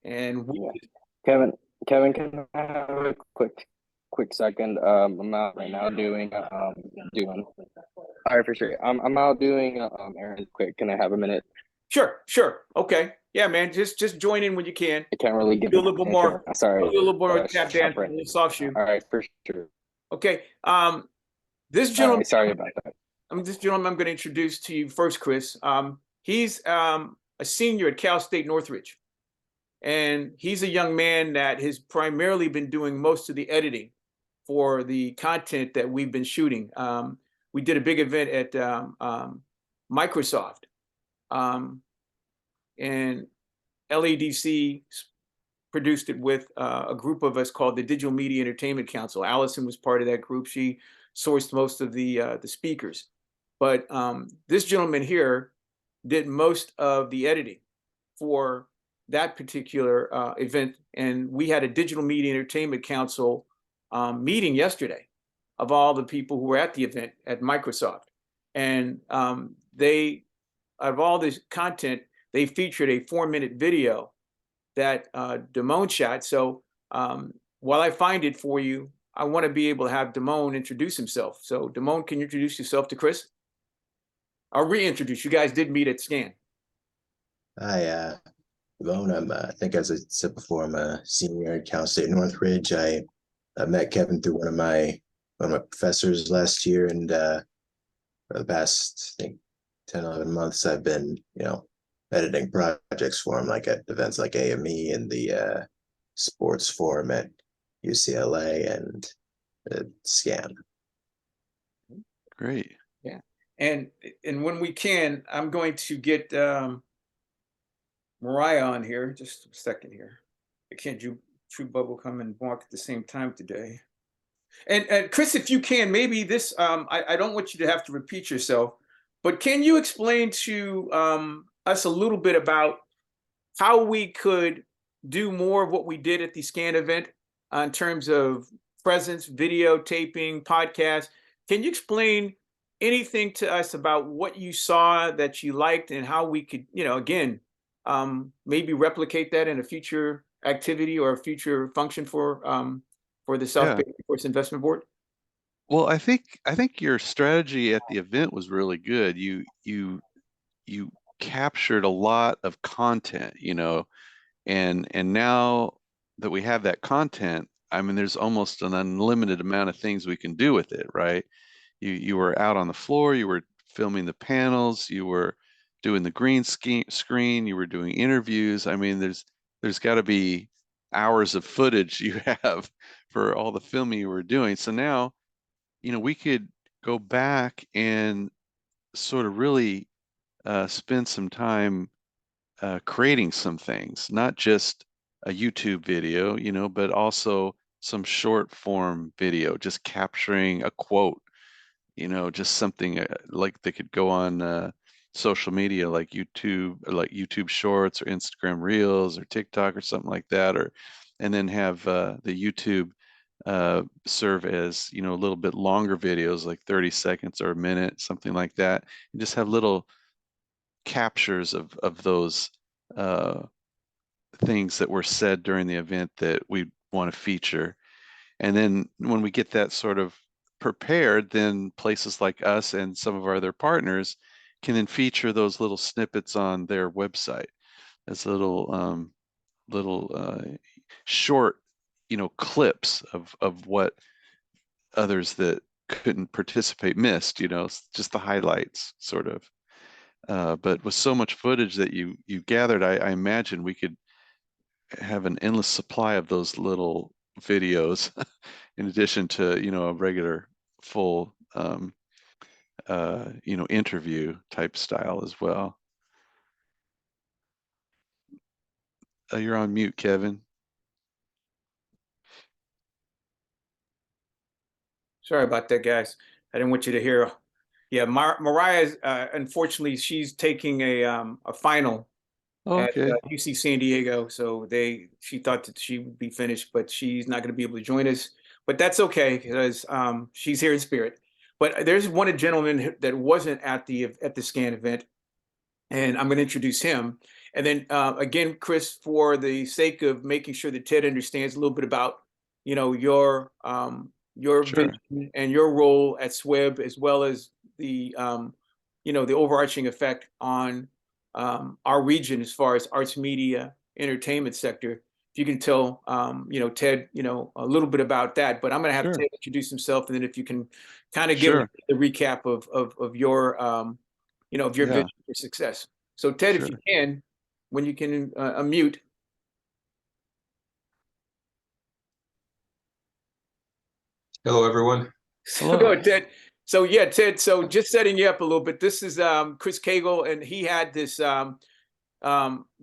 And we, Yeah. Kevin, Kevin, can I have a quick second? I'm out right now doing. All right, for sure. I'm out doing errands quick. Can I have a minute? sure, okay, yeah, man, just join in when you can. I can't really give Do a an little bit answer. more, do Sorry, a little more tap shop dance, a right little soft now. shoe. All right, for sure. Okay, this All gentleman, right, sorry about that. this gentleman I'm going to introduce to you first, Chris. He's a senior at Cal State Northridge, and he's a young man that has primarily been doing most of the editing for the content that we've been shooting. We did a big event at Microsoft, um, and LADC produced it with a group of us called the Digital Media Entertainment Council. Allison was part of that group. She sourced most of the speakers, but this gentleman here did most of the editing for that particular event. And we had a Digital Media Entertainment Council meeting yesterday of all the people who were at the event at Microsoft. And they, out of all this content, they featured a 4-minute video that Damone shot. So while I find it for you, I want to be able to have Damone introduce himself. So Damone, can you introduce yourself to Chris? I'll reintroduce. You guys did meet at Scan. Hi, Ramon. I think as I said before, I'm a senior at Cal State Northridge. I met Kevin through one of my professors last year, and for the past, I think, 10, 11 months, I've been, editing projects for him, like at events like AME and the sports forum at UCLA and SCAN. Great. Yeah. And when we can, I'm going to get Mariah on here. Just a second here. I can't do True Bubble come and walk at the same time today. And Chris, if you can, maybe this, I don't want you to have to repeat yourself, but can you explain to us a little bit about how we could do more of what we did at the Scan event in terms of presence, videotaping, podcast? Can you explain anything to us about what you saw that you liked and how we could, again, maybe replicate that in a future activity or a future function for the South Yeah. Bay Force Investment Board? Well, I think your strategy at the event was really good. You captured a lot of content, and now that we have that content, I mean, there's almost an unlimited amount of things we can do with it, right? You were out on the floor, you were filming the panels, you were doing the screen, you were doing interviews. I mean, there's got to be hours of footage you have for all the filming you were doing. So now, we could go back and sort of really spend some time creating some things, not just a YouTube video, but also some short form video, just capturing a quote, just something like they could go on social media like YouTube Shorts or Instagram Reels or TikTok or something like that, and then have the YouTube serve as, a little bit longer videos like 30 seconds or a minute, something like that, and just have little captures of those uh, things that were said during the event that we want to feature. And then when we get that sort of prepared, then places like us and some of our other partners can then feature those little snippets on their website as little short, clips of what others that couldn't participate missed, just the highlights sort of. But with so much footage that you gathered, I imagine we could have an endless supply of those little videos in addition to, a regular full interview type style as well. You're on mute, Kevin. Sorry about that, guys. I didn't want you to hear. Yeah, Mariah, unfortunately, she's taking a final at Okay. UC San Diego. So she thought that she would be finished, but she's not going to be able to join us. But that's okay because she's here in spirit. But there's one gentleman that wasn't at the Scan event, and I'm going to introduce him. And then again, Chris, for the sake of making sure that Ted understands a little bit about, your Sure. vision and your role at SWEB, as well as the the overarching effect on our region as far as arts, media, entertainment sector. If you can tell, Ted, a little bit about that, but I'm going to have Sure. Ted introduce himself, and then if you can kind of give Sure. the recap of your, of your Yeah. vision for success. So Ted, if you Sure. can, when you can unmute. Hello, everyone. So go Hello. ahead, Ted. So yeah, Ted. So just setting you up a little bit. This is Chris Cagle, and he had this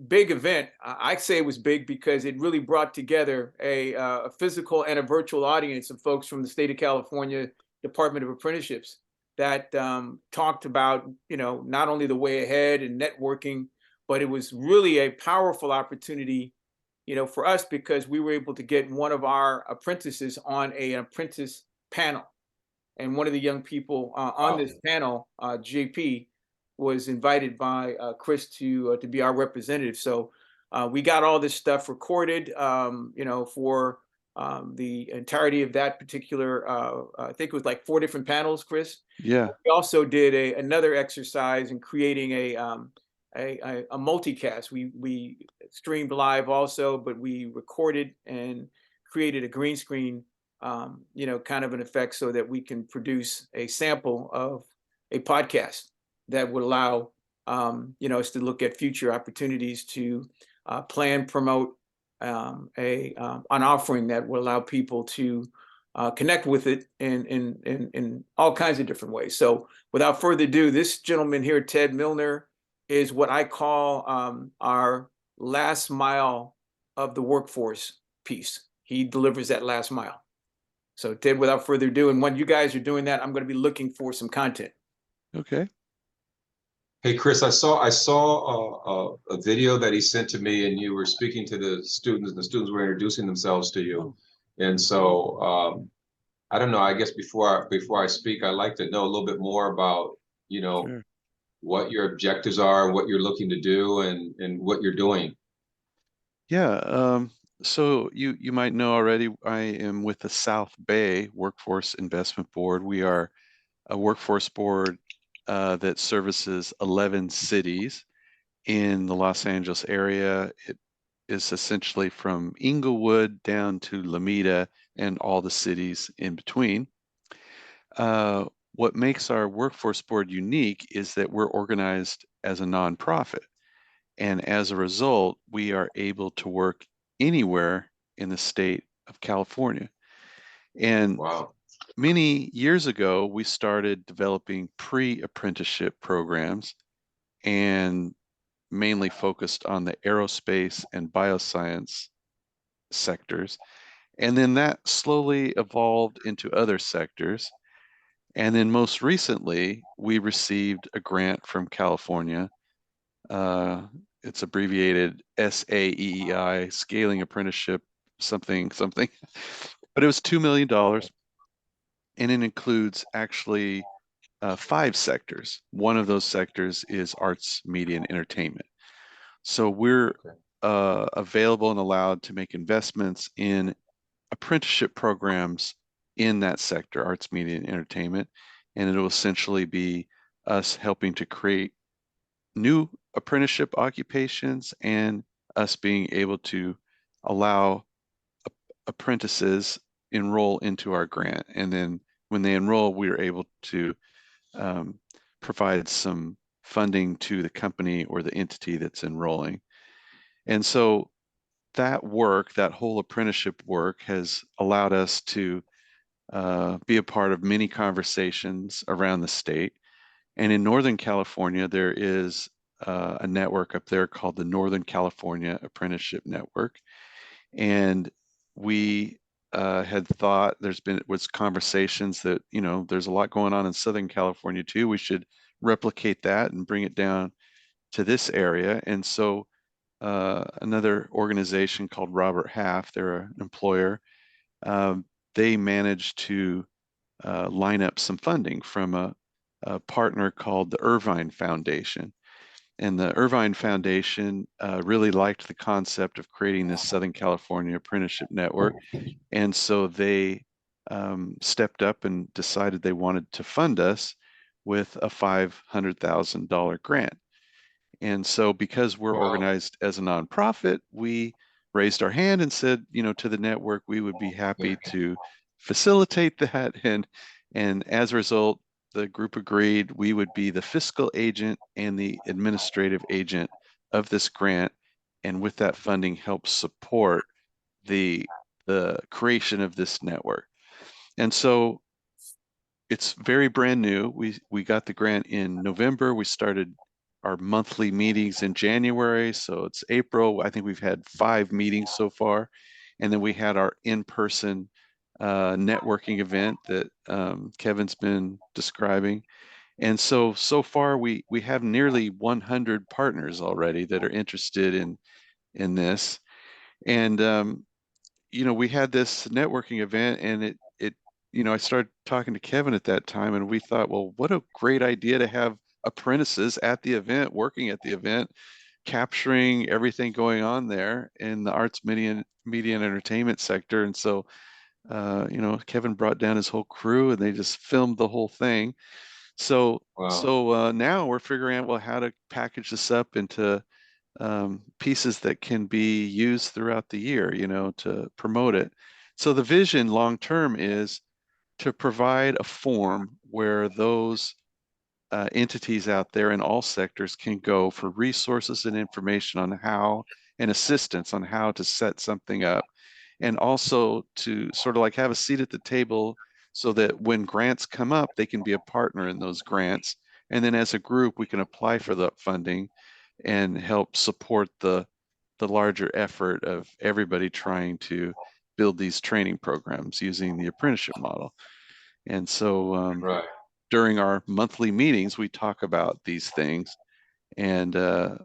big event. I'd say it was big because it really brought together a physical and a virtual audience of folks from the state of California Department of Apprenticeships that talked about, not only the way ahead and networking, but it was really a powerful opportunity, for us, because we were able to get one of our apprentices on an apprentice panel. And one of the young people on this panel, JP, was invited by Chris to be our representative. So we got all this stuff recorded, for the entirety of that particular. I think it was like 4 different panels, Chris. Yeah. We also did another exercise in creating a multicast. We streamed live also, but we recorded and created a green screen, kind of an effect, so that we can produce a sample of a podcast that would allow, us to look at future opportunities to plan, promote an offering that will allow people to connect with it in all kinds of different ways. So without further ado, this gentleman here, Ted Milner, is what I call our last mile of the workforce piece. He delivers that last mile. So Ted, without further ado, and when you guys are doing that, I'm going to be looking for some content. Okay. Hey, Chris, I saw a video that he sent to me, and you were speaking to the students, and the students were introducing themselves to you. And so I don't know. I guess before I speak, I'd like to know a little bit more about, Sure. what your objectives are, what you're looking to do, and what you're doing. Yeah. So you might know already, I am with the South Bay Workforce Investment Board. We are a workforce board that services 11 cities in the Los Angeles area. It is essentially from Inglewood down to Lomita and all the cities in between. What makes our workforce board unique is that we're organized as a nonprofit. And as a result, we are able to work anywhere in the state of California. And Wow. many years ago, we started developing pre-apprenticeship programs and mainly focused on the aerospace and bioscience sectors. And then that slowly evolved into other sectors. And then most recently, we received a grant from California. It's abbreviated SAEEI, Scaling Apprenticeship, something, something. But it was $2 million. And it includes actually 5 sectors. One of those sectors is arts, media, and entertainment. So we're available and allowed to make investments in apprenticeship programs in that sector, arts, media, and entertainment. And it'll essentially be us helping to create new apprenticeship occupations and us being able to allow apprentices enroll into our grant. And then when they enroll, we are able to provide some funding to the company or the entity that's enrolling. And so that work, that whole apprenticeship work, has allowed us to be a part of many conversations around the state. And in Northern California, there is a network up there called the Northern California Apprenticeship Network. And we had thought was conversations that, there's a lot going on in Southern California too. We should replicate that and bring it down to this area. And so another organization called Robert Half, they're an employer, they managed to line up some funding from a partner called the Irvine Foundation. And the Irvine Foundation really liked the concept of creating this Southern California Apprenticeship Network. And so they stepped up and decided they wanted to fund us with a $500,000 grant. And so because we're Wow. organized as a nonprofit, we raised our hand and said, to the network, we would be happy to facilitate that. And as a result, the group agreed we would be the fiscal agent and the administrative agent of this grant. And with that funding, help support the creation of this network. And so it's very brand new. We got the grant in November. We started our monthly meetings in January. So it's April. I think we've had 5 meetings so far. And then we had our in-person networking event that Kevin's been describing. And so far we have nearly 100 partners already that are interested in this. And we had this networking event, and it I started talking to Kevin at that time, and we thought, well, what a great idea to have apprentices at the event, working at the event, capturing everything going on there in the arts, media and entertainment sector. And so Kevin brought down his whole crew, and they just filmed the whole thing. So Wow. now we're figuring out, well, how to package this up into pieces that can be used throughout the year, to promote it. So the vision long term is to provide a forum where those entities out there in all sectors can go for resources and information on how and assistance on how to set something up, and also to sort of like have a seat at the table so that when grants come up, they can be a partner in those grants. And then as a group, we can apply for the funding and help support the larger effort of everybody trying to build these training programs using the apprenticeship model. And so Right. during our monthly meetings, we talk about these things, and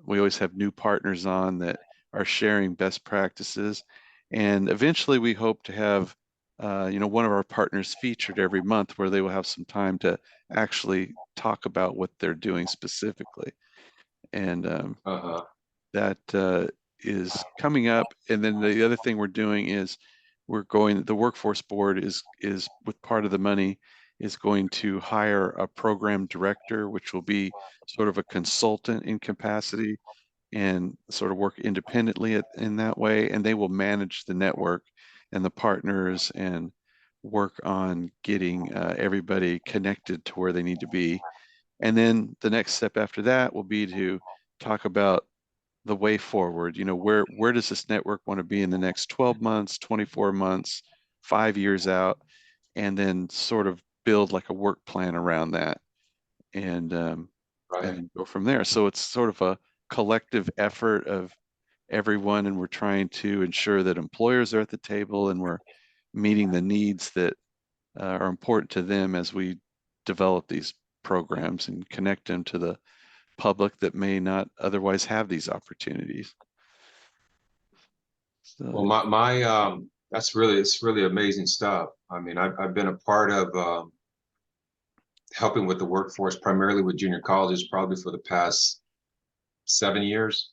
we always have new partners on that are sharing best practices. And eventually we hope to have one of our partners featured every month, where they will have some time to actually talk about what they're doing specifically. And Uh-huh. that is coming up. And then the other thing we're doing is the workforce board is with part of the money is going to hire a program director, which will be sort of a consultant in capacity and sort of work independently in that way. And they will manage the network and the partners and work on getting everybody connected to where they need to be. And then the next step after that will be to talk about the way forward. Where does this network want to be in the next 12 months, 24 months, 5 years out, and then sort of build like a work plan around that, and Right. then go from there. So it's sort of a collective effort of everyone, and we're trying to ensure that employers are at the table and we're meeting the needs that are important to them as we develop these programs and connect them to the public that may not otherwise have these opportunities. Well, So, it's really amazing stuff. I mean, I've been a part of helping with the workforce, primarily with junior colleges, probably for the past 7 years.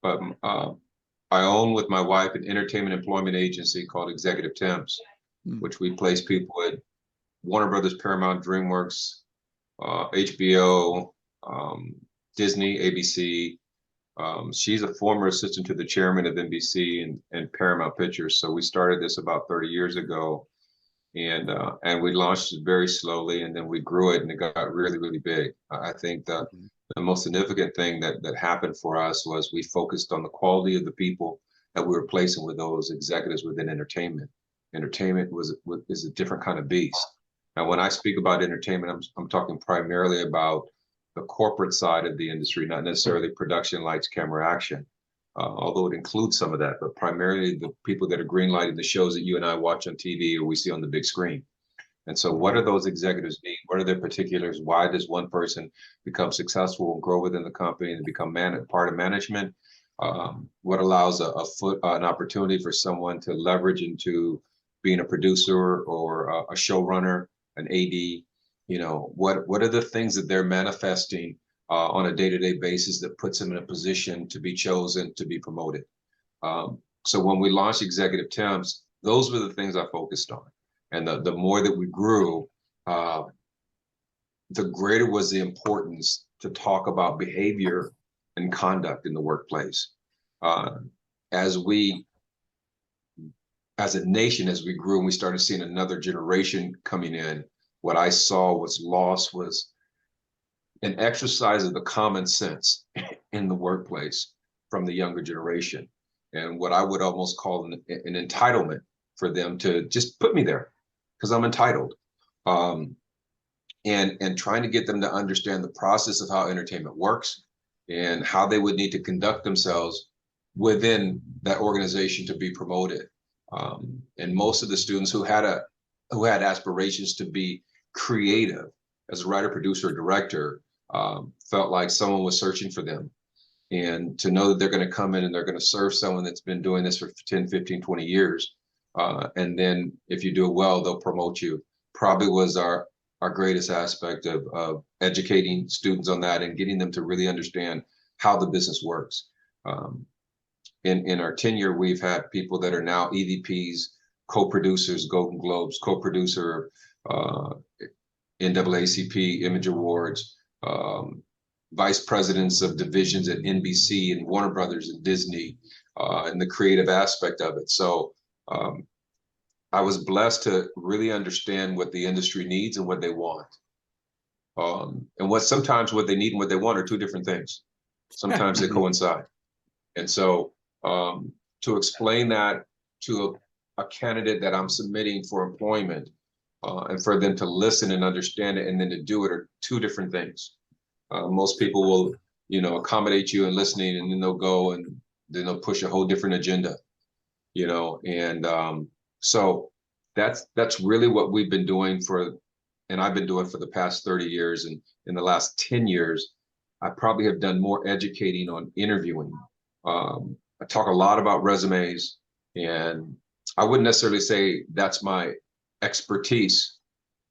But I own with my wife an entertainment employment agency called Executive Temps, which we place people at Warner Brothers, Paramount, DreamWorks, HBO, Disney, ABC. She's a former assistant to the chairman of NBC and Paramount Pictures. So we started this about 30 years ago, and we launched it very slowly, and then we grew it, and it got really, really big. I think the most significant thing that happened for us was we focused on the quality of the people that we were placing with those executives within entertainment. Entertainment is a different kind of beast. Now, when I speak about entertainment, I'm talking primarily about the corporate side of the industry, not necessarily production, lights, camera, action, although it includes some of that, but primarily the people that are greenlighting the shows that you and I watch on TV or we see on the big screen. And so what do those executives need? What are their particulars? Why does one person become successful and grow within the company and become part of management? What allows an opportunity for someone to leverage into being a producer or a showrunner, an AD? What are the things that they're manifesting on a day-to-day basis that puts them in a position to be chosen, to be promoted. So when we launched Executive Temps, those were the things I focused on. And the more that we grew, the greater was the importance to talk about behavior and conduct in the workplace. As a nation, as we grew and we started seeing another generation coming in, what I saw was lost was an exercise of the common sense in the workplace from the younger generation, and what I would almost call an entitlement for them to just put me there because I'm entitled, and trying to get them to understand the process of how entertainment works and how they would need to conduct themselves within that organization to be promoted. And most of the students who had aspirations to be creative as a writer, producer, or director felt like someone was searching for them. And to know that they're going to come in and they're going to serve someone that's been doing this for 10, 15, 20 years. And then if you do it well, they'll promote you, probably was our greatest aspect of educating students on that and getting them to really understand how the business works. In our tenure, we've had people that are now EVPs, co-producers, Golden Globes, co-producer, NAACP, Image Awards, vice presidents of divisions at NBC and Warner Brothers and Disney, and the creative aspect of it. So I was blessed to really understand what the industry needs and what they want. And sometimes what they need and what they want are two different things. Sometimes they coincide. And so to explain that to a candidate that I'm submitting for employment, and for them to listen and understand it and then to do it are two different things. Most people will, accommodate you in listening, and then they'll go and then they'll push a whole different agenda, and so that's really what we've been doing and I've been doing for the past 30 years. And in the last 10 years, I probably have done more educating on interviewing. I talk a lot about resumes, and I wouldn't necessarily say that's my expertise,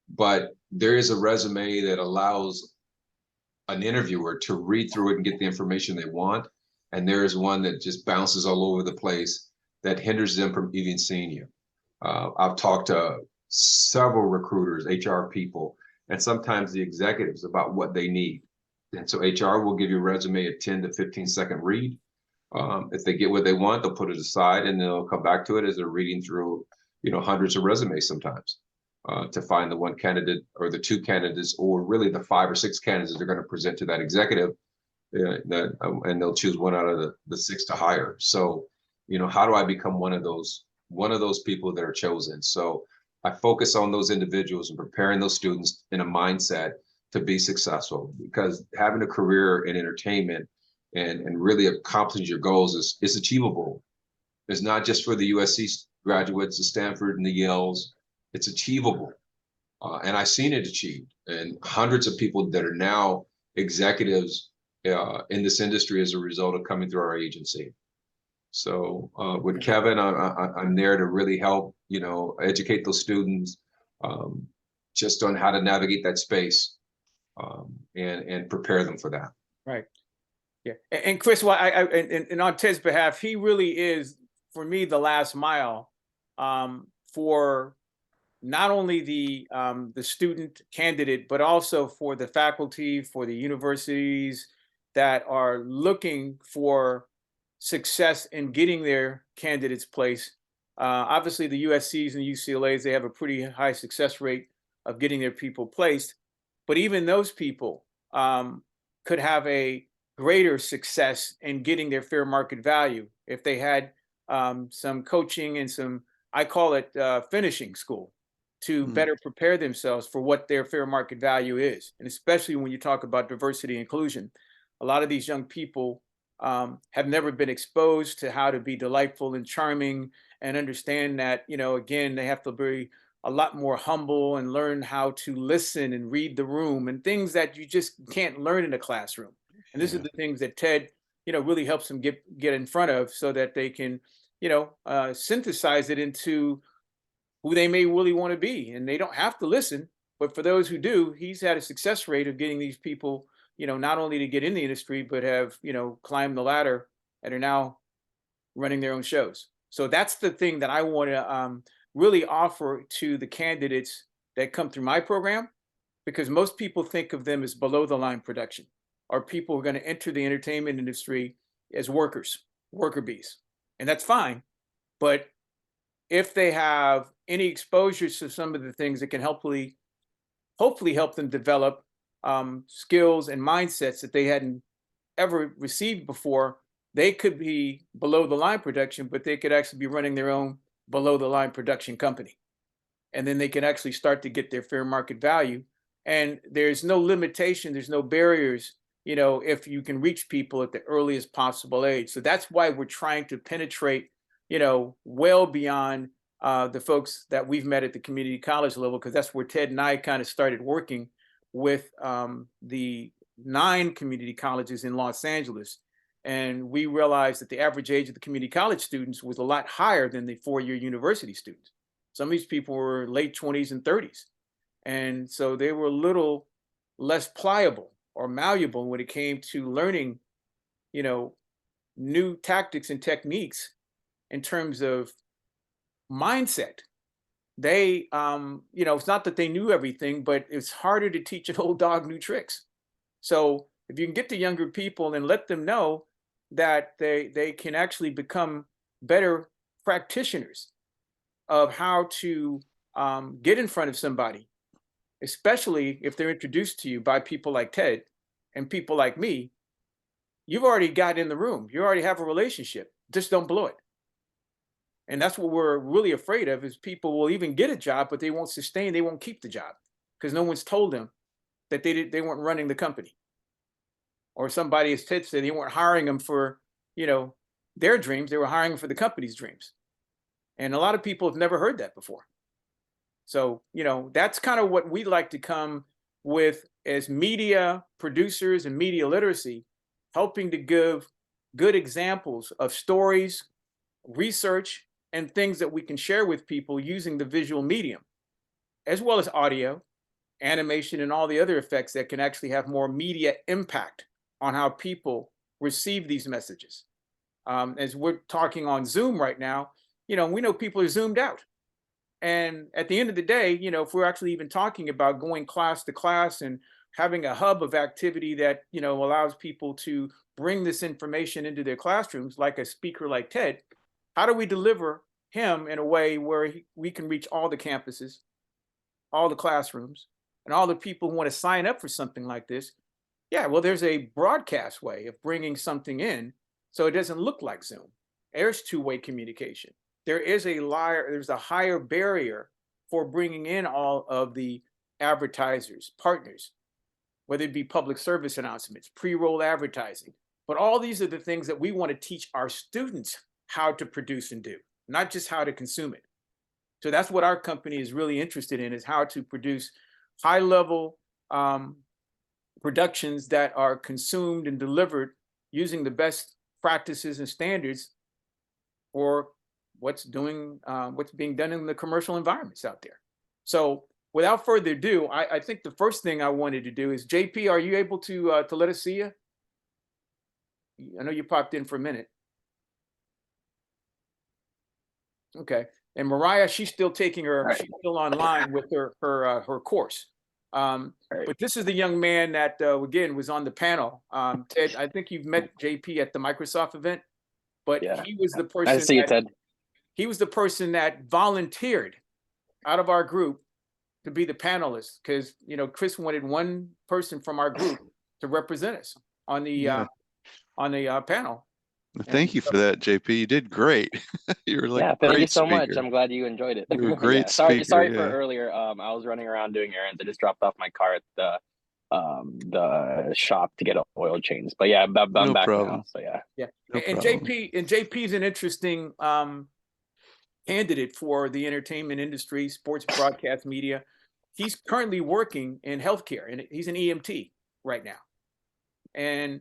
but there is a resume that allows an interviewer to read through it and get the information they want. And there is one that just bounces all over the place that hinders them from even seeing you. I've talked to several recruiters, HR people, and sometimes the executives about what they need. And so HR will give you a resume a 10 to 15-second read. If they get what they want, they'll put it aside and they'll come back to it as they're reading through, hundreds of resumes sometimes, to find the one candidate or the two candidates, or really the 5 or 6 candidates they're going to present to that executive, and they'll choose one out of the 6 to hire. So, how do I become one of those people that are chosen? So I focus on those individuals and preparing those students in a mindset to be successful, because having a career in entertainment and really accomplishing your goals is achievable. It's not just for the USC graduates, the Stanford and the Yales. It's achievable. And I've seen it achieved, and hundreds of people that are now executives in this industry as a result of coming through our agency. So with Kevin, I'm there to really help, educate those students just on how to navigate that space, and prepare them for that. Right. Yeah. And Chris, and on Ted's behalf, he really is, for me, the last mile for not only the student candidate, but also for the faculty, for the universities that are looking for success in getting their candidates placed. Obviously, the USCs and UCLAs, they have a pretty high success rate of getting their people placed. But even those people could have a greater success in getting their fair market value if they had some coaching and some, I call it finishing school, to better prepare themselves for what their fair market value is. And especially when you talk about diversity and inclusion, a lot of these young people have never been exposed to how to be delightful and charming, and understand that, again, they have to be a lot more humble and learn how to listen and read the room, and things that you just can't learn in a classroom. And this is the things that Ted, really helps them get in front of, so that they can, synthesize it into who they may really want to be. And they don't have to listen, but for those who do, he's had a success rate of getting these people not only to get in the industry, but have, climbed the ladder and are now running their own shows. So that's the thing that I want to really offer to the candidates that come through my program, because most people think of them as below the line production, or people who are going to enter the entertainment industry as worker bees. And that's fine. But if they have any exposure to some of the things that can hopefully help them develop skills and mindsets that they hadn't ever received before, they could be below the line production, but they could actually be running their own below the line production company. And then they can actually start to get their fair market value. And there's no limitation, there's no barriers, if you can reach people at the earliest possible age. So that's why we're trying to penetrate, well beyond the folks that we've met at the community college level, because that's where Ted and I kind of started working with the 9 community colleges in Los Angeles. And we realized that the average age of the community college students was a lot higher than the 4-year university students. Some of these people were late 20s and 30s. And so they were a little less pliable or malleable when it came to learning, new tactics and techniques in terms of mindset. They, it's not that they knew everything, but it's harder to teach an old dog new tricks. So if you can get the younger people and let them know that they can actually become better practitioners of how to get in front of somebody, especially if they're introduced to you by people like Ted and people like me, you've already got in the room. You already have a relationship. Just don't blow it. And that's what we're really afraid of, is people will even get a job, but they won't sustain, they won't keep the job because no one's told them that they weren't running the company. Or somebody, as Ted said, they weren't hiring them for, their dreams. They were hiring them for the company's dreams. And a lot of people have never heard that before. So, that's kind of what we like to come with as media producers and media literacy, helping to give good examples of stories, research, and things that we can share with people using the visual medium, as well as audio, animation, and all the other effects that can actually have more media impact on how people receive these messages. As we're talking on Zoom right now, we know people are zoomed out. And at the end of the day, if we're actually even talking about going class to class and having a hub of activity that, allows people to bring this information into their classrooms, like a speaker like Ted, how do we deliver him in a way where we can reach all the campuses, all the classrooms, and all the people who want to sign up for something like this? Yeah, well, there's a broadcast way of bringing something in so it doesn't look like Zoom. There's two-way communication. There's a higher barrier for bringing in all of the advertisers, partners, whether it be public service announcements, pre-roll advertising. But all these are the things that we want to teach our students how to produce and do, not just how to consume it. So that's what our company is really interested in, is how to produce high-level productions that are consumed and delivered using the best practices and standards for what's being done in the commercial environments out there. So without further ado, I think the first thing I wanted to do is, JP, are you able to let us see you? I know you popped in for a minute. Okay. And Mariah, she's still taking she's still online with her course. But this is the young man that, again, was on the panel. Ted, I think you've met JP at the Microsoft event, but Yeah. he was the person. I see you, Ted. He was the person that volunteered out of our group to be the panelist, because, Chris wanted one person from our group to represent us on the panel. Thank you for that, JP. You did great. You were like a thank you great so much. speaker. I'm glad you enjoyed it. You were a great Sorry speaker, for yeah. earlier. I was running around doing errands. I just dropped off my car at the shop to get oil changed. But yeah, I'm No back problem. now. So yeah. No And problem. JP's an interesting candidate for the entertainment industry, sports broadcast media. He's currently working in healthcare, and he's an EMT right now. And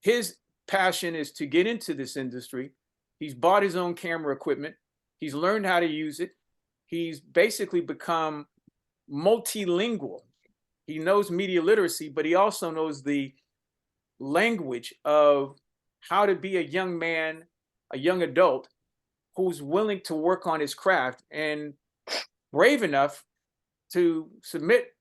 his passion is to get into this industry. He's bought his own camera equipment. He's learned how to use it. He's basically become multilingual. He knows media literacy, but he also knows the language of how to be a young man, a young adult who's willing to work on his craft and brave enough to submit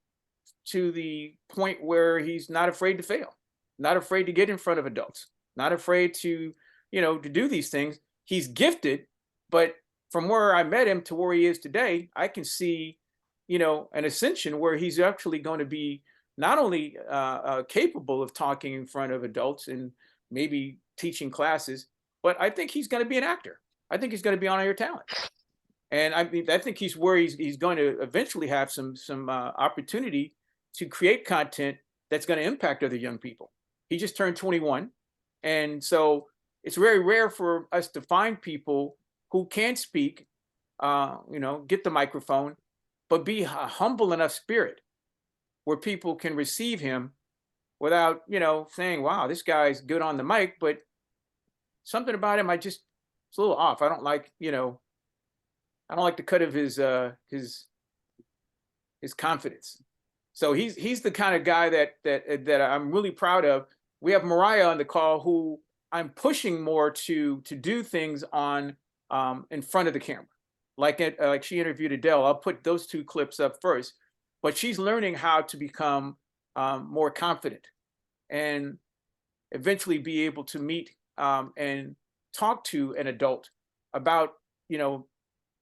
to the point where he's not afraid to fail, not afraid to get in front of adults, not afraid to, to do these things. He's gifted, but from where I met him to where he is today, I can see, an ascension where he's actually going to be not only capable of talking in front of adults and maybe teaching classes, but I think he's going to be an actor. I think he's going to be on air talent. And I think he's where he's going to eventually have some opportunity to create content that's going to impact other young people. He just turned 21, and so it's very rare for us to find people who can speak, get the microphone, but be a humble enough spirit where people can receive him without, saying, "Wow, this guy's good on the mic," but something about him, it's a little off. I don't like, I don't like the cut of his confidence. So he's the kind of guy that I'm really proud of. We have Mariah on the call, who I'm pushing more to do things on in front of the camera, like she interviewed Adele. I'll put those two clips up first, but she's learning how to become more confident and eventually be able to meet and talk to an adult about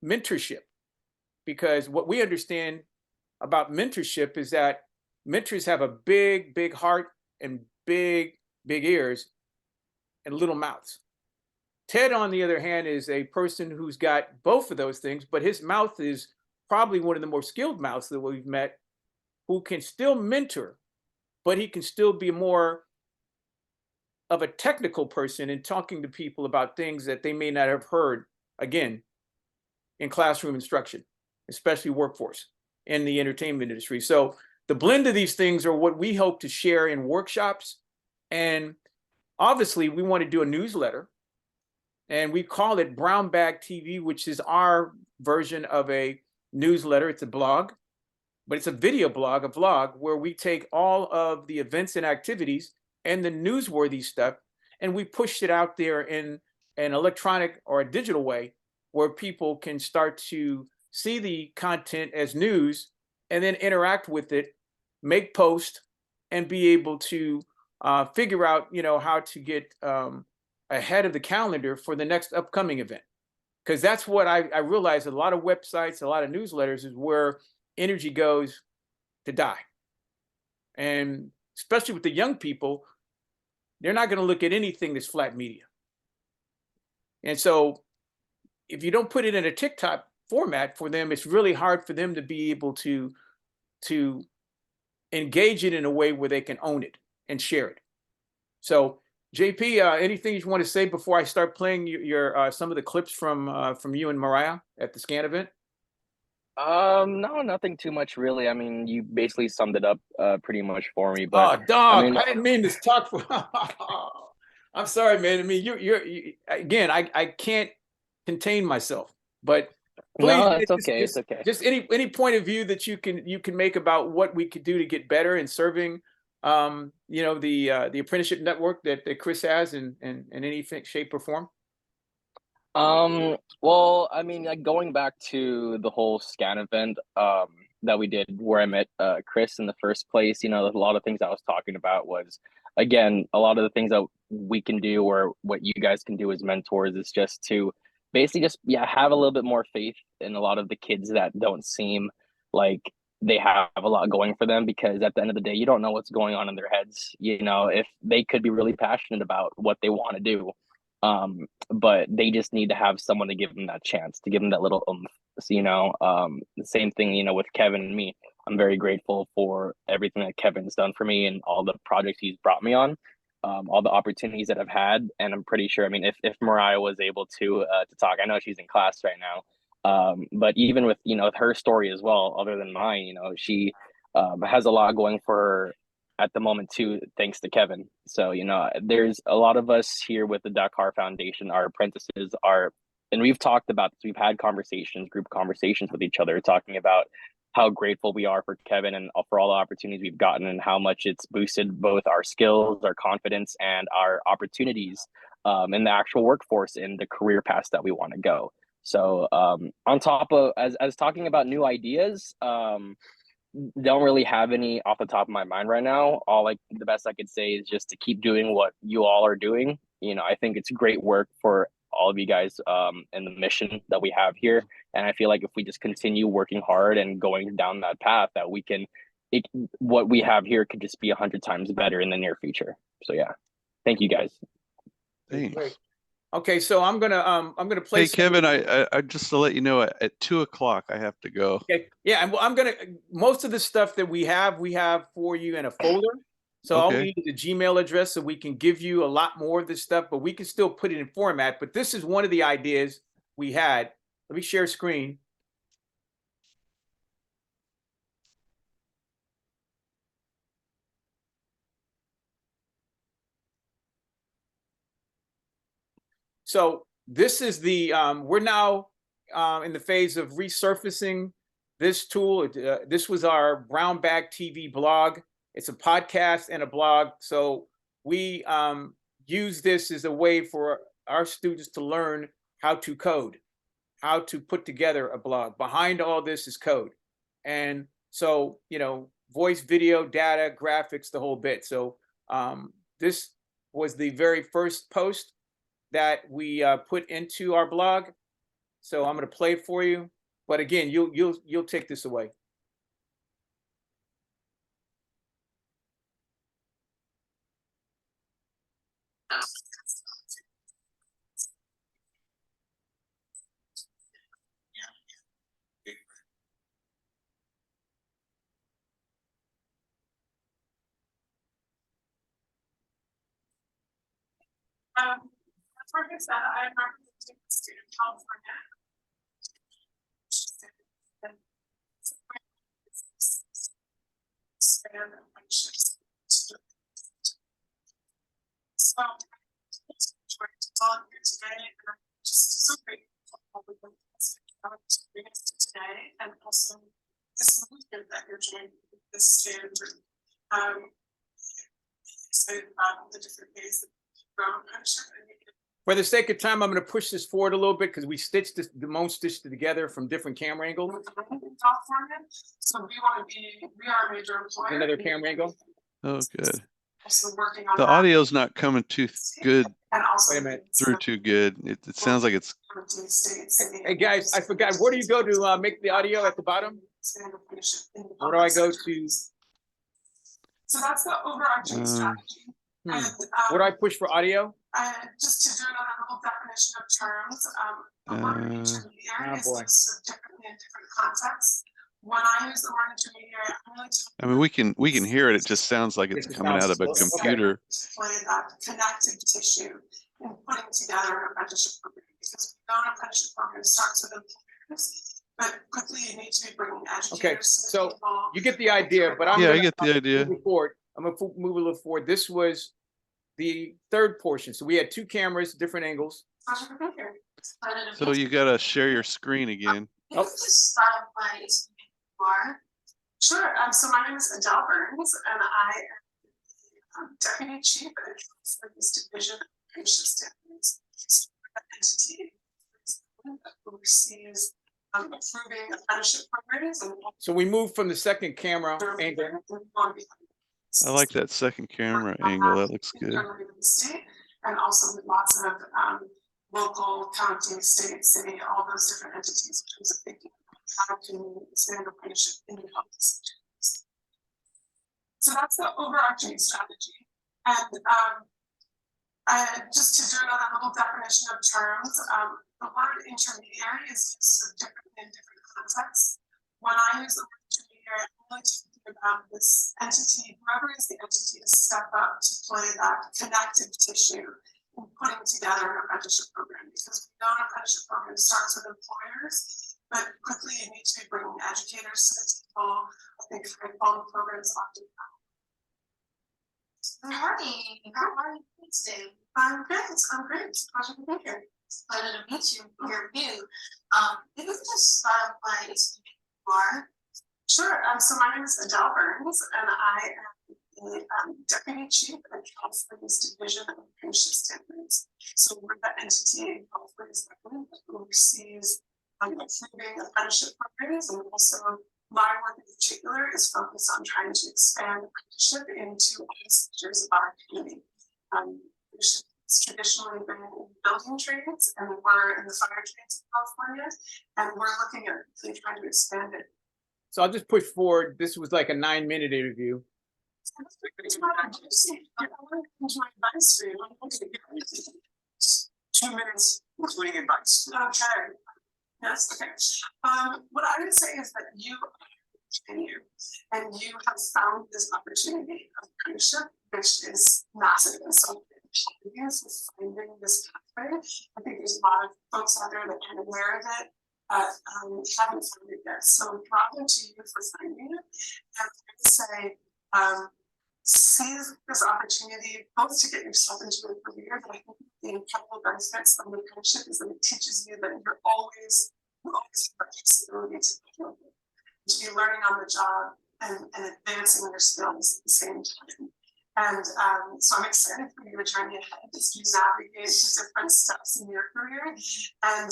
mentorship, because what we understand about mentorship is that mentors have a big heart and big ears and little mouths. Ted, on the other hand, is a person who's got both of those things, but his mouth is probably one of the more skilled mouths that we've met, who can still mentor, but he can still be more of a technical person in talking to people about things that they may not have heard, again, in classroom instruction, especially workforce in the entertainment industry. So the blend of these things are what we hope to share in workshops. And obviously we want to do a newsletter, and we call it Brown Bag TV, which is our version of a newsletter. It's a blog, but it's a video blog, a vlog, where we take all of the events and activities and the newsworthy stuff, and we push it out there in an electronic or a digital way, where people can start to see the content as news and then interact with it, make posts, and be able to figure out, how to get ahead of the calendar for the next upcoming event. Because that's what I realize, a lot of websites, a lot of newsletters is where energy goes to die. And especially with the young people, they're not going to look at anything that's flat media. And so if you don't put it in a TikTok format for them, it's really hard for them to be able to engage it in a way where they can own it and share it. So JP, anything you want to say before I start playing your some of the clips from you and Mariah at the SCAN event? No, nothing too much really. I mean, you basically summed it up pretty much for me, but Oh, dog, I mean, I didn't mean to talk for. I'm sorry, man. I mean, you again, I can't contain myself, but please, no, it's okay. It's okay. just any point of view that you can make about what we could do to get better in serving, the apprenticeship network that Chris has in any shape or form. Well, I mean, like going back to the whole SCAN event, that we did where I met Chris in the first place, a lot of things I was talking about was, again, a lot of the things that we can do or what you guys can do as mentors is just to basically just have a little bit more faith in a lot of the kids that don't seem like they have a lot going for them, because at the end of the day, you don't know what's going on in their heads, if they could be really passionate about what they want to do. But they just need to have someone to give them that chance, to give them that little oomph. So, the same thing, with Kevin and me. I'm very grateful for everything that Kevin's done for me and all the projects he's brought me on, all the opportunities that I've had. And I'm pretty sure, I mean, if Mariah was able to talk, I know she's in class right now. But even with, her story as well, other than mine, she has a lot going for her at the moment too, thanks to Kevin. So, there's a lot of us here with the Dakar Foundation, our apprentices are, and we've talked about this, we've had conversations, group conversations with each other, talking about how grateful we are for Kevin and for all the opportunities we've gotten and how much it's boosted both our skills, our confidence, and our opportunities in the actual workforce in the career paths that we want to go. So on top of as talking about new ideas, don't really have any off the top of my mind right now. All like the best I could say is just to keep doing what you all are doing. You know, I think it's great work for all of you guys and the mission that we have here. And I feel like if we just continue working hard and going down that path, that we can, what we have here could just be 100 times better in the near future. So yeah, thank you guys. Thanks. Great. Okay, so I'm gonna play. Hey, Kevin, I just to let you know, at 2:00 I have to go. Okay, yeah, and I'm gonna most of the stuff that we have for you in a folder. So all we Okay. need is a Gmail address, so we can give you a lot more of this stuff, but we can still put it in format. But this is one of the ideas we had. Let me share screen. So this is the we're now in the phase of resurfacing this tool. This was our Brown Bag TV blog. It's a podcast and a blog. So we use this as a way for our students to learn how to code, how to put together a blog. Behind all this is code. And so, you know, voice, video, data, graphics, the whole bit. So this was the very first post that we put into our blog. So I'm going to play it for you. But again, you'll take this away. For his I'm representing the state of California. So I'm trying to talk here today, and I'm just so grateful for all the experience today, and also this movement that you're joining this standard. Excited about the different ways that grown punishment. For the sake of time, I'm going to push this forward a little bit because we stitched this, stitched it together from different camera angles. So we are a major employer. Another camera angle. Oh, good. Also working on The audio's not coming too good and also Wait a minute. through too good. It sounds like it's. Hey guys, I forgot. Where do you go to make the audio at the bottom? Where do I go to? So that's the overarching strategy. And, Where do I push for audio? Just to do another little definition of terms, the word intermediary is used differently in different contexts. When I use the word intermediary, I'm really I mean, we can hear it. It just sounds like it's coming out of a computer. play that connective tissue in putting together an apprenticeship program, because we know an apprenticeship program starts with employers, but quickly you need to be bringing educators. Okay, so you get the idea, but I get the idea. I'm gonna move a little forward. This was the third portion. So we had two cameras, different angles. So you gotta share your screen again. Oh. Sure. So my name is Adele Burns, and I am Deputy Chief for this division of apprenticeship standards. Entity that oversees approving apprenticeship programs. So we moved from the second camera angle. I like that second camera angle. That looks good. And also with lots of local, county, state, city, all those different entities in terms of thinking how to expand apprenticeship in the public sector. So that's the overarching strategy. And just to do another little definition of terms, the word intermediary is used differently in different contexts. When I use the word intermediary, I'm really talking about this entity, whoever is the entity, to step up to play that connective tissue in putting together an apprenticeship program, because we know an apprenticeship program starts with employers, but quickly you need to be bringing educators to the table. I think high-quality programs often have. Good morning. How are you today? I'm great. I'm great. It's a pleasure to be here. It's a pleasure to meet you. You're new. If you could just start by explaining who you are Sure. So my name is Adele Burns, and I am the Deputy Chief at California's Division of Apprenticeship Standards. So we're the entity in California's government that oversees approving apprenticeship programs, and also my work in particular is focused on trying to expand apprenticeship into all sectors of our community. It's traditionally been in building trades, and we're in the fire trades in California, and we're looking at really trying to expand it. So I'll just push forward. This was like a 9-minute interview. 2 minutes, including advice. Okay. Yes, okay. What I would say is that you and you have found this opportunity of apprenticeship, which is massive. And so is finding this pathway. I think there's a lot of folks out there that are aware of it, haven't found it yet. So bravo to you for finding it. And I would say, seize this opportunity both to get yourself into a career, but I think the incredible benefits of the apprenticeship is that it teaches you that you always have flexibility to be learning on the job and advancing your skills at the same time. And so I'm excited for you to journey ahead as you navigate the different steps in your career, and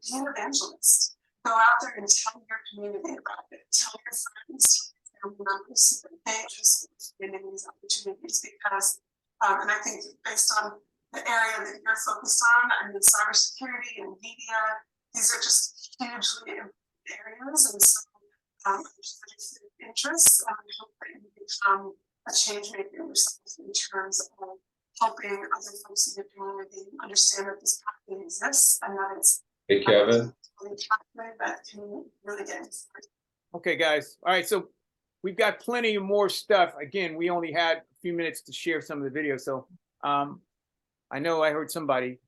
be an evangelist. Go out there and tell your community about it. Tell your friends, tell your family members, so that they also find these opportunities. Because, and I think based on the area that you're focused on, I mean, cybersecurity and media, these are just hugely important areas. And so, interests, I hope that you become a change maker yourself in terms of helping other folks in the community understand that this pathway exists and that it's Hey, Kevin. a pathway that can really get started. Okay, guys. All right, so we've got plenty of more stuff. Again, we only had a few minutes to share some of the video. So I know I heard somebody.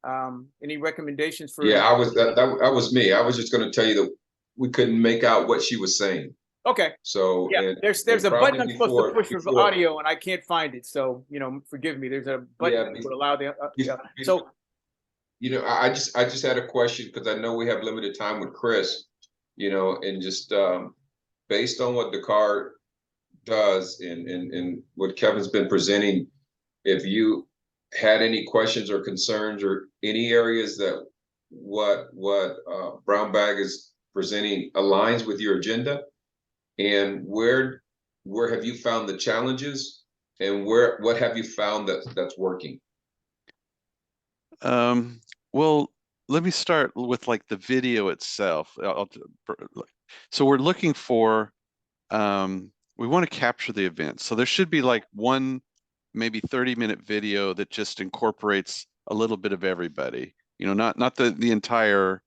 Any recommendations for? Yeah, that was me. I was just going to tell you that we couldn't make out what she was saying. Okay. So yeah, there's a button I'm supposed to push for audio, and I can't find it. So forgive me. There's a button that would allow the. So, I just had a question because I know we have limited time with Chris. And just based on what the car does and what Kevin's been presenting, if you had any questions or concerns or any areas that what Brown Bag is presenting aligns with your agenda. And where have you found the challenges, and what have you found that's working? Well, let me start with like the video itself. So we're looking for, we want to capture the event. So there should be like one, maybe 30-minute video that just incorporates a little bit of everybody. Not the entire,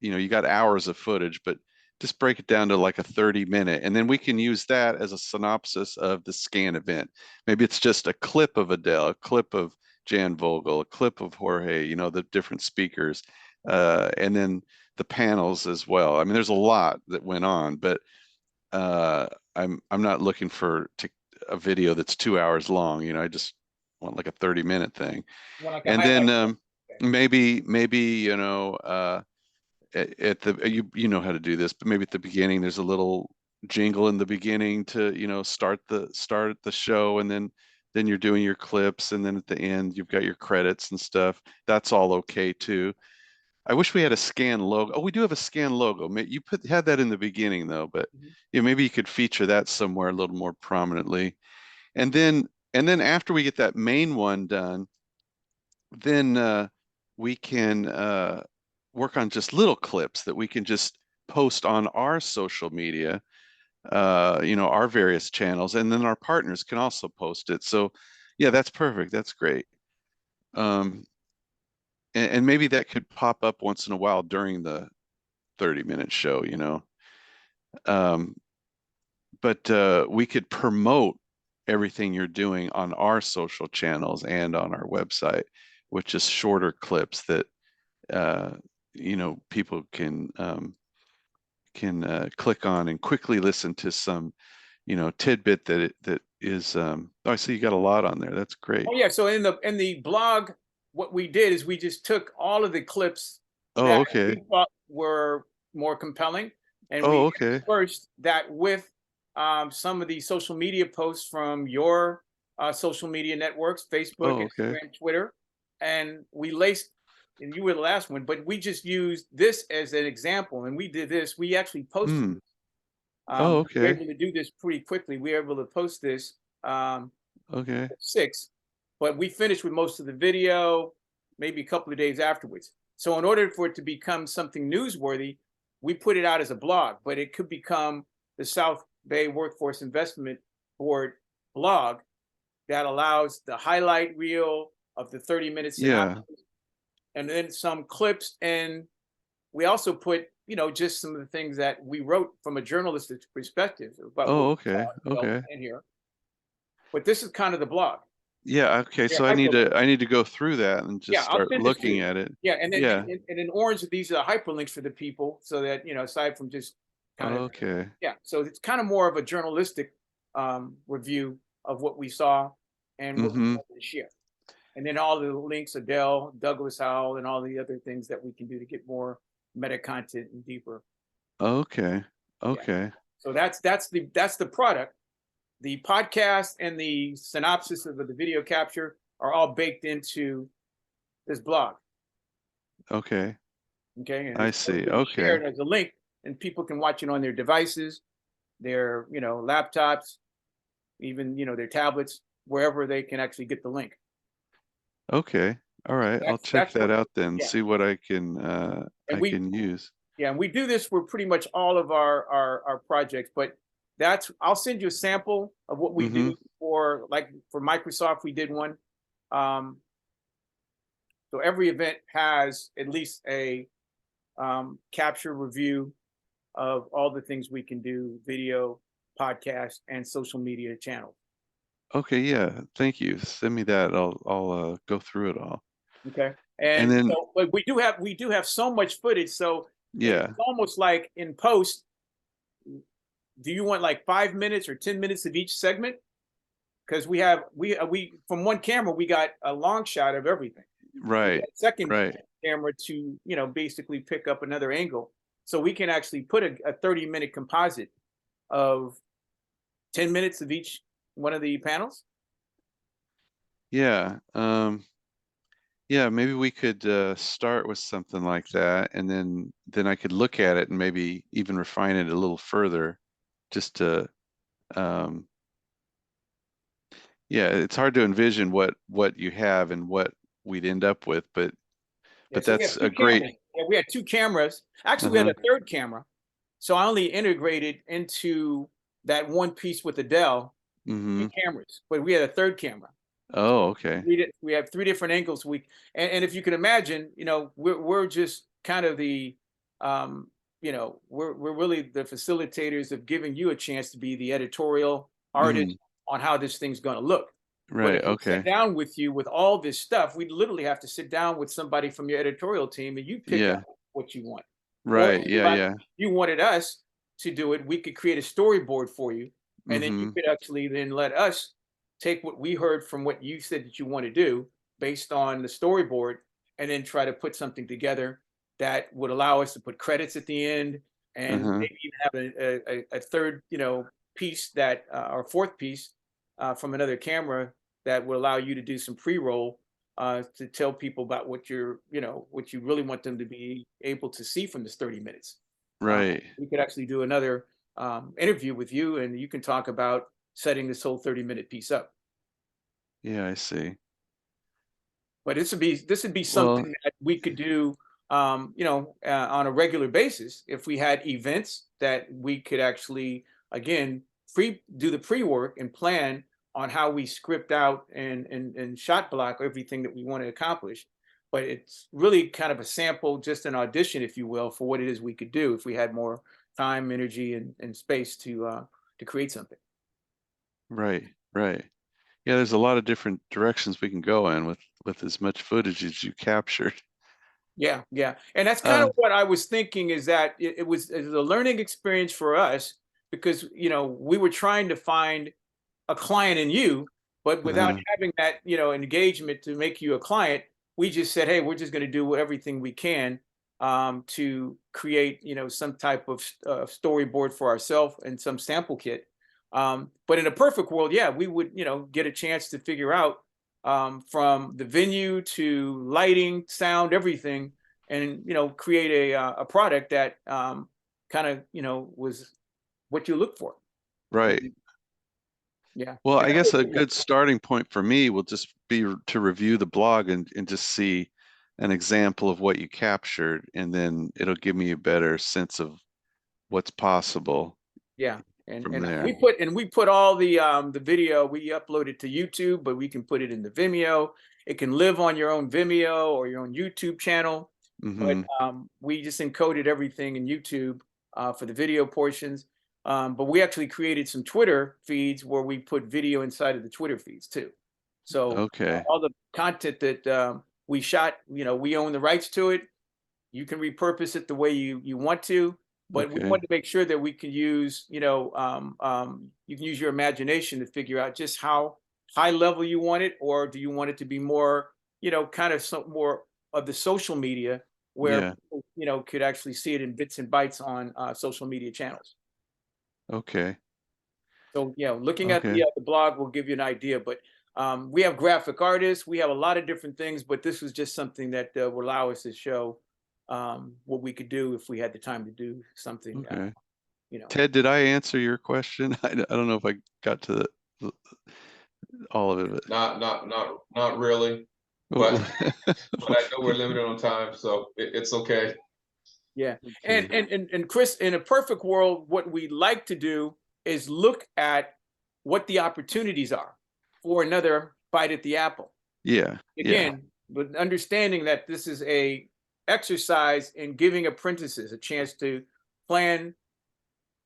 you got hours of footage, but just break it down to like a 30-minute, and then we can use that as a synopsis of the scan event. Maybe it's just a clip of Adele, a clip of Jan Vogel, a clip of Jorge, the different speakers, and then the panels as well. I mean, there's a lot that went on, but I'm not looking for a video that's 2 hours long. I just want like a 30-minute thing. And then maybe at the you know how to do this, but maybe at the beginning there's a little jingle in the beginning to start the show, and then you're doing your clips, and then at the end you've got your credits and stuff. That's all okay too. I wish we had a scan logo. Oh, we do have a scan logo. You had that in the beginning though, but maybe you could feature that somewhere a little more prominently. And then after we get that main one done, then we can work on just little clips that we can just post on our social media, our various channels, and then our partners can also post it. So yeah, that's perfect. That's great. And maybe that could pop up once in a while during the 30-minute show, but we could promote everything you're doing on our social channels and on our website, which is shorter clips that people can click on and quickly listen to some tidbit that is I see you got a lot on there. That's great. Oh yeah, so in the blog, what we did is we just took all of the clips that we thought were more compelling, and we dispersed that with some of the social media posts from your social media networks, Facebook, Oh, okay. Instagram, Twitter, and we laced, and you were the last one, but we just used this as an example. And we did this, we actually posted Hmm. this. Oh, We were okay. able to do this pretty quickly. We were able to post this Okay. 6, but we finished with most of the video maybe a couple of days afterwards. So in order for it to become something newsworthy, we put it out as a blog, but it could become the South Bay Workforce Investment Board blog that allows the highlight reel of the 30-minute Yeah. synopsis and then some clips. And we also put, just some of the things that we wrote from a journalistic perspective about what Oh, we okay. saw Okay. in here. But this is kind of the blog. Yeah. Okay. Yeah, So I need to go through that and just yeah, I'll start send this to looking you. at it. Yeah, and then Yeah. and in orange, these are hyperlinks for the people, so that aside from just kind of Okay. so it's kind of more of a journalistic review of what we saw and what we Mm-hmm. wanted to share. And then all the links, Adele, Douglas Howell, and all the other things that we can do to get more meta content and deeper. Okay. Okay. So that's the product. The podcast and the synopsis of the video capture are all baked into this blog. Okay. Okay, and I it's see. shared Okay. as a link, and people can watch it on their devices, their laptops, even their tablets, wherever they can actually get the link. Okay. All right. I'll check That's that what, out then, yeah. see what I can And I can use. and we do this for pretty much all of our projects, but I'll send you a sample of what we Mm-hmm. do for Microsoft. We did one. So every event has at least a capture review of all the things we can do: video, podcast, and social media channels. Okay, yeah. Thank you. Send me that. I'll go through it all. Okay. And And then so, but we do have so much footage. So yeah. it's almost like in post, do you want like 5 minutes or 10 minutes of each segment? Because we from one camera, we got a long shot of everything. Right. Second Right. camera to, basically pick up another angle. So we can actually put a 30-minute composite of 10 minutes of each one of the panels. Yeah. Yeah, maybe we could start with something like that, and then I could look at it and maybe even refine it a little further, just to yeah, it's hard to envision what you have and what we'd end up with, but So we that's have two a great cameras. Yeah, we had 2 cameras. Actually, we had a third camera. So I only integrated into that one piece with Adele, 2 mm-hmm. cameras, but we had a third camera. Oh, okay. We have 3 different angles. And if you can imagine, we're just kind of the, we're really the facilitators of giving you a chance to be the editorial artist on how this thing's going to look. But Right. if we Okay. sit down with you with all this stuff, we literally have to sit down with somebody from your editorial team, and you pick Yeah. out what you want. Right. Or Yeah. Yeah. you wanted us to do it, we could create a storyboard for you, and then you Mm-hmm. could actually then let us take what we heard from what you said that you want to do based on the storyboard, and then try to put something together that would allow us to put credits at the end, and Uh-huh. maybe even have a third piece that or fourth piece from another camera that will allow you to do some pre-roll to tell people about what what you really want them to be able to see from this 30 minutes. Right. We could actually do another interview with you, and you can talk about setting this whole 30-minute piece up. Yeah, I see. But this would be Well, something that we could do, on a regular basis if we had events that we could actually, again, do the pre-work and plan on how we script out and shot block everything that we want to accomplish. But it's really kind of a sample, just an audition, if you will, for what it is we could do if we had more time, energy, and space to create something. right. Right. Yeah, there's a lot of different directions we can go in with as much footage as you captured. Yeah, yeah. And that's kind of Um, what I was thinking, is that it was a learning experience for us, because, we were trying to find a client in you, but without uh, having that, engagement to make you a client, we just said, hey, we're just going to do everything we can to create, some type of storyboard for ourselves and some sample kit But in a perfect world, yeah, we would, you know, get a chance to figure out from the venue to lighting, sound, everything, and, you know, create a product that kind of, you know, was what you look for. Right. Yeah. Well, I guess a good starting point for me will just be to review the blog and just see an example of what you captured, and then it'll give me a better sense of what's possible. Yeah. And from and there. we put all the video, we upload it to YouTube, but we can put it in the Vimeo. It can live on your own Vimeo or your own YouTube channel. But we just encoded everything in YouTube for the video portions. But we actually created some Twitter feeds where we put video inside of the Twitter feeds too. So Okay. all the content that we shot, you know, we own the rights to it. You can repurpose it the way you want to, but we Okay. want to make sure that we can use, you know, you can use your imagination to figure out just how high level you want it, or do you want it to be more, you know, kind of some more of the social media where Yeah. people, you know, could actually see it in bits and bytes on social media channels. Okay. So, you know, looking at Okay. the blog will give you an idea, but we have graphic artists, we have a lot of different things, but this was just something that will allow us to show what we could do if we had the time to do something, Okay. you know. Ted, did I answer your question? I don't know if I got to all of it. Not really, but but I know we're limited on time, so it's okay. Yeah. Okay. And Chris, in a perfect world, what we like to do is look at what the opportunities are for another bite at the apple. Yeah. Again, but understanding that this is a exercise in giving apprentices a chance to plan,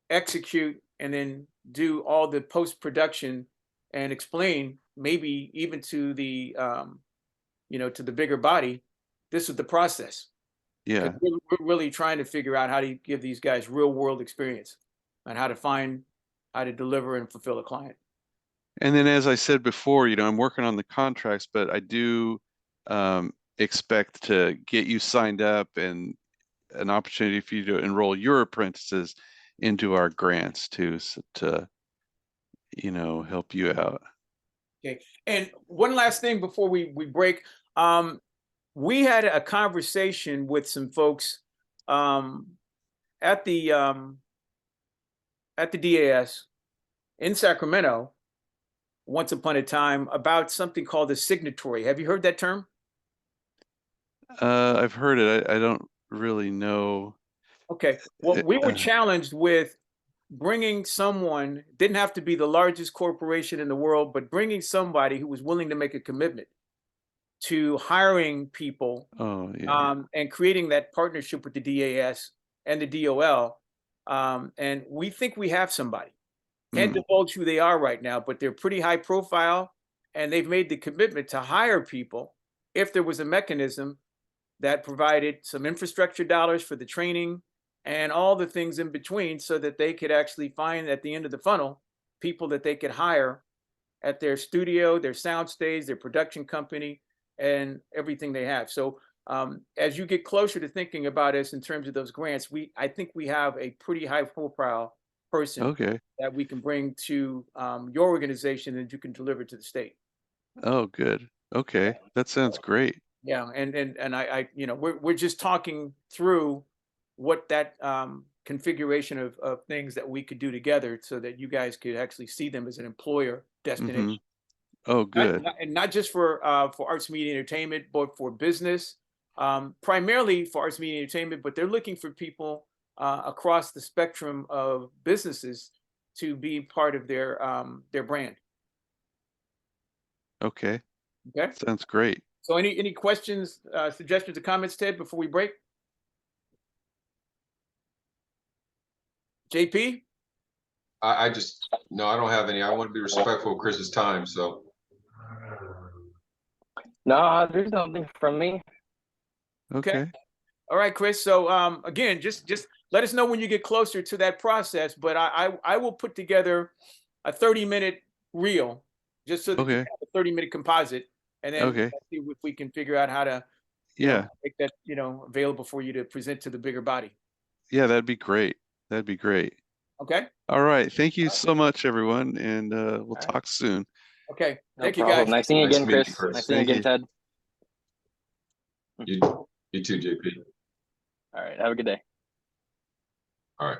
execute, and then do all the post-production and explain, maybe even to the you know, to the bigger body, this is the process. Yeah. 'Cause we're really trying to figure out how to give these guys real world experience and how to deliver and fulfill a client. And then, as I said before, you know, I'm working on the contracts, but I do expect to get you signed up and an opportunity for you to enroll your apprentices into our grants too, so to, you know, help you out. Okay. And one last thing before we break. We had a conversation with some folks at the DAS in Sacramento once upon a time about something called a signatory. Have you heard that term? I've heard it. I don't really know. Okay. Well, we were Uh, challenged with bringing someone, didn't have to be the largest corporation in the world, but bringing somebody who was willing to make a commitment to hiring people oh yeah. and creating that partnership with the DAS and the DOL. And we think we have somebody. Can't divulge who they are right now, but they're pretty high profile, and they've made the commitment to hire people if there was a mechanism that provided some infrastructure dollars for the training and all the things in between, so that they could actually find at the end of the funnel people that they could hire at their studio, their sound stage, their production company, and everything they have. So as you get closer to thinking about us in terms of those grants, I think we have a pretty high profile person Okay. that we can bring to your organization and you can deliver to the state. Oh, good. Okay. That sounds great. Yeah, and I you know, we're just talking through what that configuration of things that we could do together so that you guys could actually see them as an employer destination. Oh, good. And not just for arts, media, entertainment, but for business, primarily for arts, media, entertainment. But they're looking for people across the spectrum of businesses to be part of their brand. Okay. Okay. Sounds great. So any questions, suggestions, or comments, Ted, before we break? JP? I just, no, I don't have any. I want to be respectful of Chris's time, so. No, there's nothing from me. Okay. All right, Chris. So again, just let us know when you get closer to that process. But I will put together a 30-minute reel just so that you Okay. have a 30-minute composite, and then Okay. see if we can figure out how to Yeah. make that available for you to present to the bigger body. Yeah, that'd be great. That'd be great. Okay, All right. Thank you so much, everyone, and we'll right. talk soon. okay. No Thank you, problem. guys. Nice seeing you Nice again, meeting you, Chris. Chris. Nice seeing you Thank again, you. Ted. You too, JP. All right. Have a good day. All right.